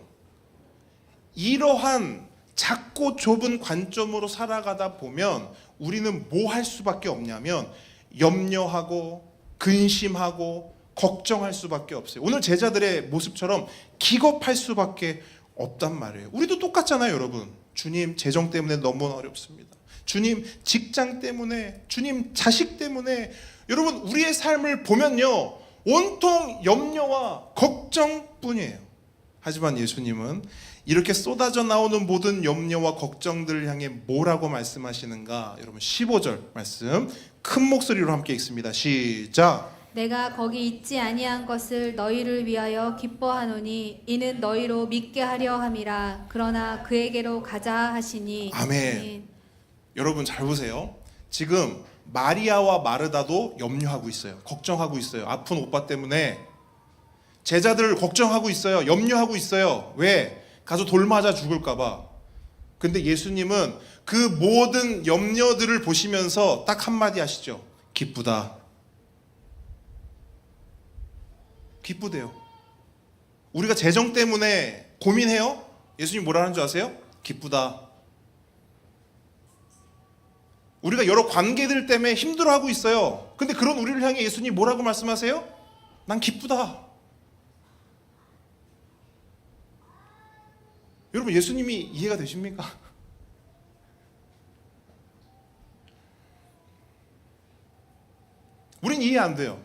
이러한 작고 좁은 관점으로 살아가다 보면 우리는 뭐 할 수밖에 없냐면 염려하고 근심하고 걱정할 수밖에 없어요. 오늘 제자들의 모습처럼 기겁할 수밖에 없단 말이에요. 우리도 똑같잖아요, 여러분. 주님, 재정 때문에 너무 어렵습니다. 주님, 직장 때문에, 주님, 자식 때문에. 여러분, 우리의 삶을 보면요, 온통 염려와 걱정뿐이에요. 하지만 예수님은 이렇게 쏟아져 나오는 모든 염려와 걱정들을 향해 뭐라고 말씀하시는가? 여러분, 15절 말씀 큰 목소리로 함께 읽습니다. 시작. 내가 거기 있지 아니한 것을 너희를 위하여 기뻐하노니 이는 너희로 믿게 하려 함이라. 그러나 그에게로 가자 하시니. 아멘. 여러분 잘 보세요. 지금 마리아와 마르다도 염려하고 있어요. 걱정하고 있어요. 아픈 오빠 때문에 제자들 걱정하고 있어요. 염려하고 있어요. 왜? 가서 돌 맞아 죽을까 봐. 근데 예수님은 그 모든 염려들을 보시면서 딱 한마디 하시죠. 기쁘다. 기쁘대요. 우리가 재정 때문에 고민해요? 예수님 뭐라 하는 줄 아세요? 기쁘다. 우리가 여러 관계들 때문에 힘들어하고 있어요. 근데 그런 우리를 향해 예수님 뭐라고 말씀하세요? 난 기쁘다. 여러분, 예수님이 이해가 되십니까? 우린 이해 안 돼요.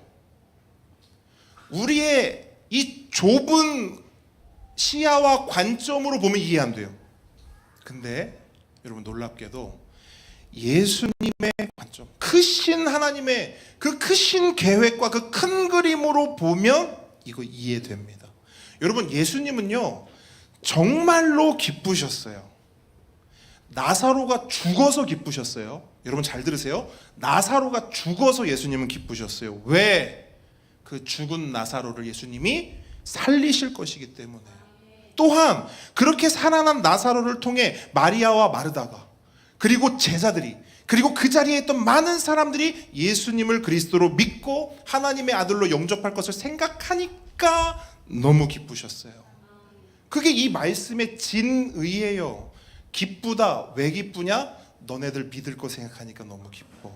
우리의 이 좁은 시야와 관점으로 보면 이해 안 돼요. 근데 여러분, 놀랍게도 예수님의 관점, 크신 하나님의 그 크신 계획과 그 큰 그림으로 보면 이거 이해됩니다. 여러분, 예수님은요 정말로 기쁘셨어요. 나사로가 죽어서 기쁘셨어요. 여러분 잘 들으세요. 나사로가 죽어서 예수님은 기쁘셨어요. 왜? 그 죽은 나사로를 예수님이 살리실 것이기 때문에. 또한 그렇게 살아난 나사로를 통해 마리아와 마르다가, 그리고 제자들이, 그리고 그 자리에 있던 많은 사람들이 예수님을 그리스도로 믿고 하나님의 아들로 영접할 것을 생각하니까 너무 기쁘셨어요. 그게 이 말씀의 진의예요. 기쁘다. 왜 기쁘냐? 너네들 믿을 거 생각하니까 너무 기뻐.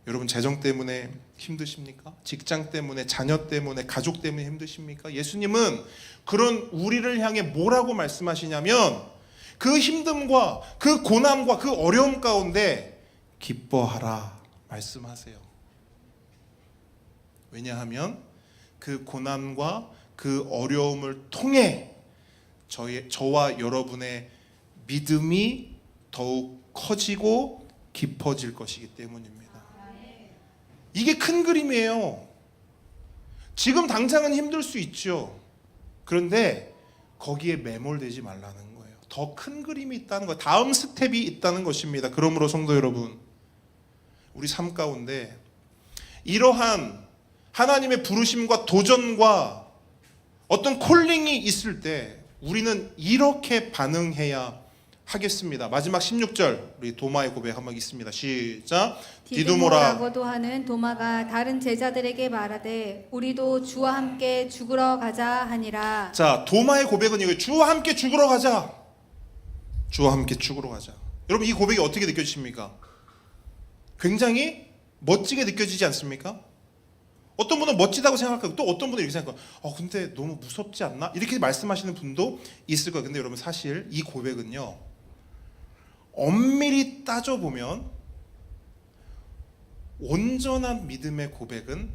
여러분, 재정 때문에 힘드십니까? 직장 때문에, 자녀 때문에, 가족 때문에 힘드십니까? 예수님은 그런 우리를 향해 뭐라고 말씀하시냐면 그 힘듦과 그 고난과 그 어려움 가운데 기뻐하라 말씀하세요. 왜냐하면 그 고난과 그 어려움을 통해 저와 여러분의 믿음이 더욱 커지고 깊어질 것이기 때문입니다. 이게 큰 그림이에요. 지금 당장은 힘들 수 있죠. 그런데 거기에 매몰되지 말라는 거예요. 더 큰 그림이 있다는 거, 다음 스텝이 있다는 것입니다. 그러므로 성도 여러분, 우리 삶 가운데 이러한 하나님의 부르심과 도전과 어떤 콜링이 있을 때 우리는 이렇게 반응해야 하겠습니다. 마지막 16절 우리 도마의 고백 한번 있습니다. 시작. 디두모라고도 하는 도마가 다른 제자들에게 말하되 우리도 주와 함께 죽으러 가자 하니라. 자, 도마의 고백은 이거예요. 주와 함께 죽으러 가자. 주와 함께 죽으러 가자. 여러분, 이 고백이 어떻게 느껴지십니까? 굉장히 멋지게 느껴지지 않습니까? 어떤 분은 멋지다고 생각하고 또 어떤 분은 이렇게 생각하고 근데 너무 무섭지 않나? 이렇게 말씀하시는 분도 있을 거예요. 근데 여러분, 사실 이 고백은요 엄밀히 따져보면 온전한 믿음의 고백은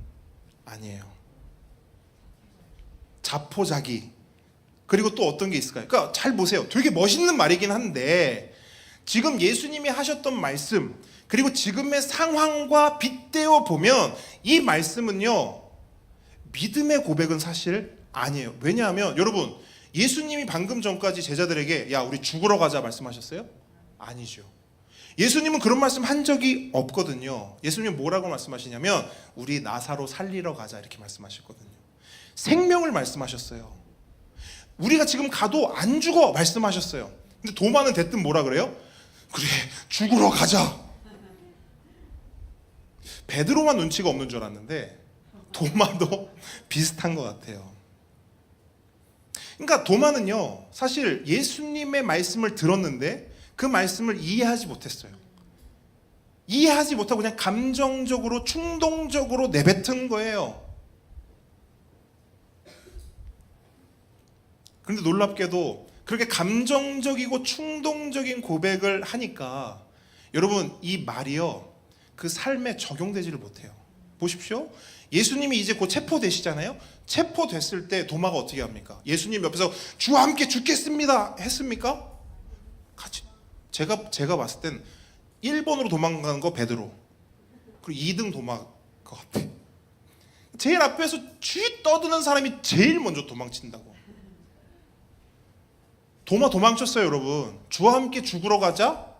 아니에요. 자포자기. 그리고 또 어떤 게 있을까요? 그러니까 잘 보세요. 되게 멋있는 말이긴 한데 지금 예수님이 하셨던 말씀, 그리고 지금의 상황과 빗대어 보면 이 말씀은요 믿음의 고백은 사실 아니에요. 왜냐하면 여러분, 예수님이 방금 전까지 제자들에게 야 우리 죽으러 가자 말씀하셨어요? 아니죠. 예수님은 그런 말씀 한 적이 없거든요. 예수님은 뭐라고 말씀하시냐면 우리 나사로 살리러 가자 이렇게 말씀하셨거든요. 생명을 말씀하셨어요. 우리가 지금 가도 안 죽어 말씀하셨어요. 근데 도마는 대뜸 뭐라 그래요? 그래 죽으러 가자. 베드로만 눈치가 없는 줄 알았는데 도마도 비슷한 것 같아요. 그러니까 도마는요 사실 예수님의 말씀을 들었는데 그 말씀을 이해하지 못했어요. 이해하지 못하고 그냥 감정적으로 충동적으로 내뱉은 거예요. 그런데 놀랍게도 그렇게 감정적이고 충동적인 고백을 하니까 여러분, 이 말이요 그 삶에 적용되지를 못해요. 보십시오. 예수님이 이제 곧 체포되시잖아요. 체포됐을 때 도마가 어떻게 합니까? 예수님 옆에서 주와 함께 죽겠습니다 했습니까? 같이. 제가 봤을 땐 1번으로 도망가는 거 베드로, 그리고 2등 도마인 것 같아. 제일 앞에서 쥐 떠드는 사람이 제일 먼저 도망친다고. 도마 도망쳤어요. 여러분, 주와 함께 죽으러 가자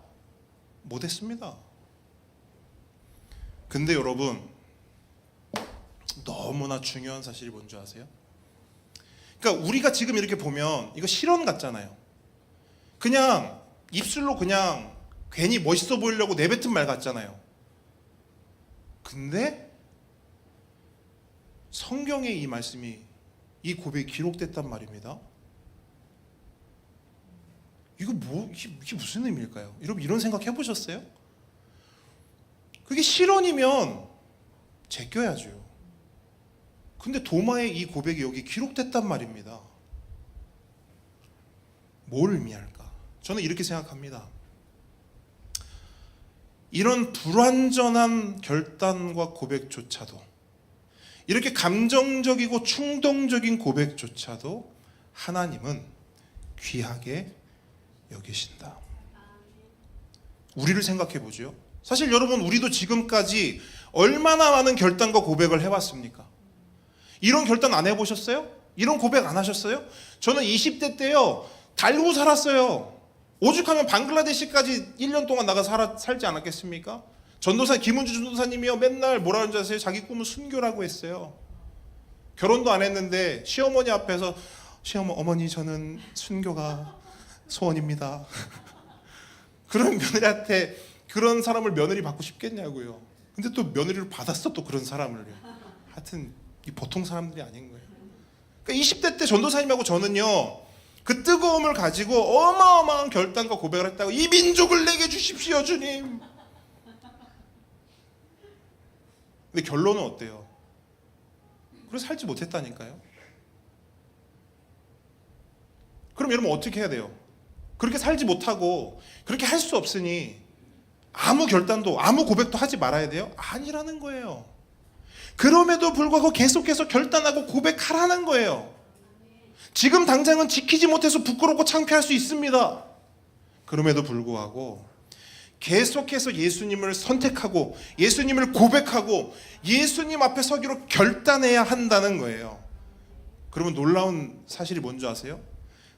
못했습니다. 근데 여러분, 너무나 중요한 사실이 뭔지 아세요? 그러니까 우리가 지금 이렇게 보면 이거 실언 같잖아요. 그냥 입술로 그냥 괜히 멋있어 보이려고 내뱉은 말 같잖아요. 근데 성경에 이 말씀이, 이 고백이 기록됐단 말입니다. 이게 무슨 의미일까요? 여러분 이런 생각 해보셨어요? 그게 실언이면 제껴야죠. 근데 도마의 이 고백이 여기 기록됐단 말입니다. 뭘 의미할까? 저는 이렇게 생각합니다. 이런 불완전한 결단과 고백조차도, 이렇게 감정적이고 충동적인 고백조차도 하나님은 귀하게 여기신다. 우리를 생각해 보죠. 사실 여러분, 우리도 지금까지 얼마나 많은 결단과 고백을 해왔습니까? 이런 결단 안 해보셨어요? 이런 고백 안 하셨어요? 저는 20대 때요, 달고 살았어요. 오죽하면 방글라데시까지 1년 동안 나가 살지 않았겠습니까? 전도사 김은주 전도사님이요, 맨날 뭐라 하는지 아세요? 자기 꿈은 순교라고 했어요. 결혼도 안 했는데 시어머니 앞에서 어머니 저는 순교가 소원입니다. 그런 며느리한테 그런 사람을 며느리 받고 싶겠냐고요. 근데 또 며느리를 받았어, 또 그런 사람을요. 하여튼 이 보통 사람들이 아닌 거예요. 그러니까 20대 때 전도사님하고 저는요, 그 뜨거움을 가지고 어마어마한 결단과 고백을 했다고. 이 민족을 내게 주십시오 주님. 근데 결론은 어때요? 그래서 살지 못했다니까요. 그럼 여러분 어떻게 해야 돼요? 그렇게 살지 못하고 그렇게 할 수 없으니 아무 결단도 아무 고백도 하지 말아야 돼요? 아니라는 거예요. 그럼에도 불구하고 계속해서 결단하고 고백하라는 거예요. 지금 당장은 지키지 못해서 부끄럽고 창피할 수 있습니다. 그럼에도 불구하고 계속해서 예수님을 선택하고 예수님을 고백하고 예수님 앞에 서기로 결단해야 한다는 거예요. 그러면 놀라운 사실이 뭔지 아세요?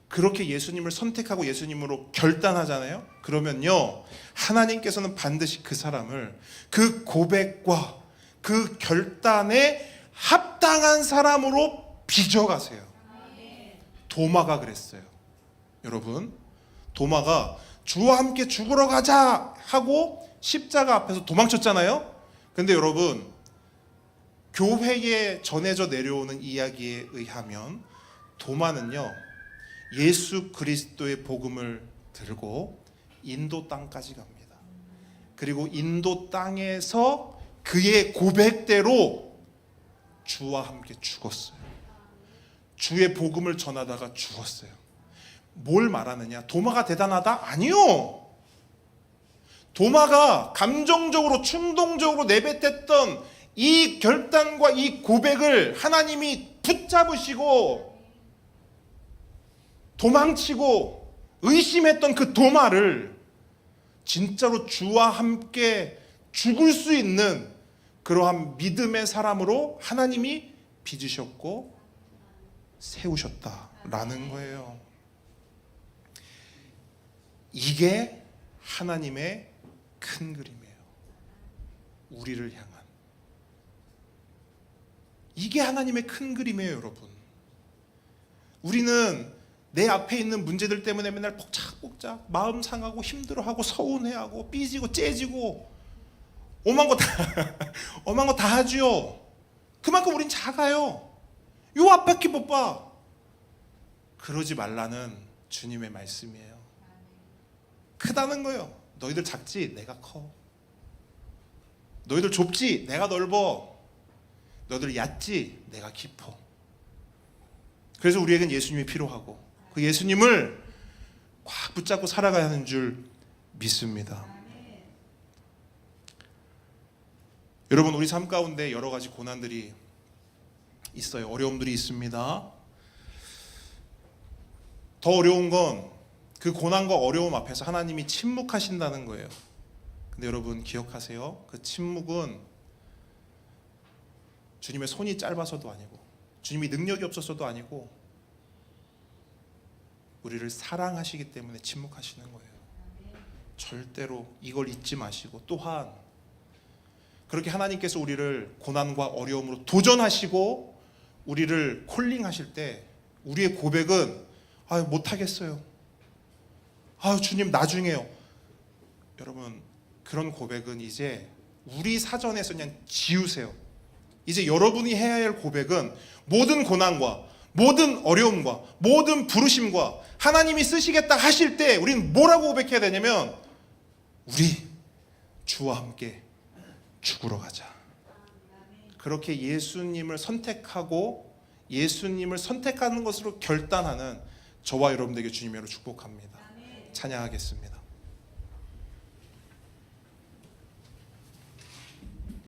그렇게 예수님을 선택하고 예수님으로 결단하잖아요. 그러면요, 하나님께서는 반드시 그 사람을 그 고백과 그 결단에 합당한 사람으로 빚어가세요. 도마가 그랬어요. 여러분, 도마가 주와 함께 죽으러 가자 하고 십자가 앞에서 도망쳤잖아요. 근데 여러분, 교회에 전해져 내려오는 이야기에 의하면 도마는요, 예수 그리스도의 복음을 들고 인도 땅까지 갑니다. 그리고 인도 땅에서 그의 고백대로 주와 함께 죽었어요. 주의 복음을 전하다가 죽었어요. 뭘 말하느냐? 도마가 대단하다? 아니요. 도마가 감정적으로 충동적으로 내뱉었던 이 결단과 이 고백을 하나님이 붙잡으시고 도망치고 의심했던 그 도마를 진짜로 주와 함께 죽을 수 있는 그러한 믿음의 사람으로 하나님이 빚으셨고 세우셨다라는 거예요. 이게 하나님의 큰 그림이에요. 우리를 향한. 이게 하나님의 큰 그림이에요, 여러분. 우리는 내 앞에 있는 문제들 때문에 맨날 복작복작 마음 상하고 힘들어하고 서운해하고 삐지고 째지고 오만 거 다 하지요. 그만큼 우린 작아요. 요 앞밖에 못 봐. 그러지 말라는 주님의 말씀이에요. 크다는 거예요. 너희들 작지? 내가 커. 너희들 좁지? 내가 넓어. 너희들 얕지? 내가 깊어. 그래서 우리에겐 예수님이 필요하고 그 예수님을 꽉 붙잡고 살아가야 하는 줄 믿습니다. 여러분, 우리 삶 가운데 여러 가지 고난들이 있어요. 어려움들이 있습니다. 더 어려운 건 그 고난과 어려움 앞에서 하나님이 침묵하신다는 거예요. 근데 여러분 기억하세요. 그 침묵은 주님의 손이 짧아서도 아니고 주님이 능력이 없어서도 아니고 우리를 사랑하시기 때문에 침묵하시는 거예요. 절대로 이걸 잊지 마시고, 또한 그렇게 하나님께서 우리를 고난과 어려움으로 도전하시고 우리를 콜링하실 때 우리의 고백은 못하겠어요. 주님 나중에요. 여러분, 그런 고백은 이제 우리 사전에서 그냥 지우세요. 이제 여러분이 해야 할 고백은 모든 고난과 모든 어려움과 모든 부르심과 하나님이 쓰시겠다 하실 때 우리는 뭐라고 고백해야 되냐면, 우리 주와 함께 죽으러 가자. 그렇게 예수님을 선택하고 예수님을 선택하는 것으로 결단하는 저와 여러분들에게 주님으로 축복합니다. 찬양하겠습니다.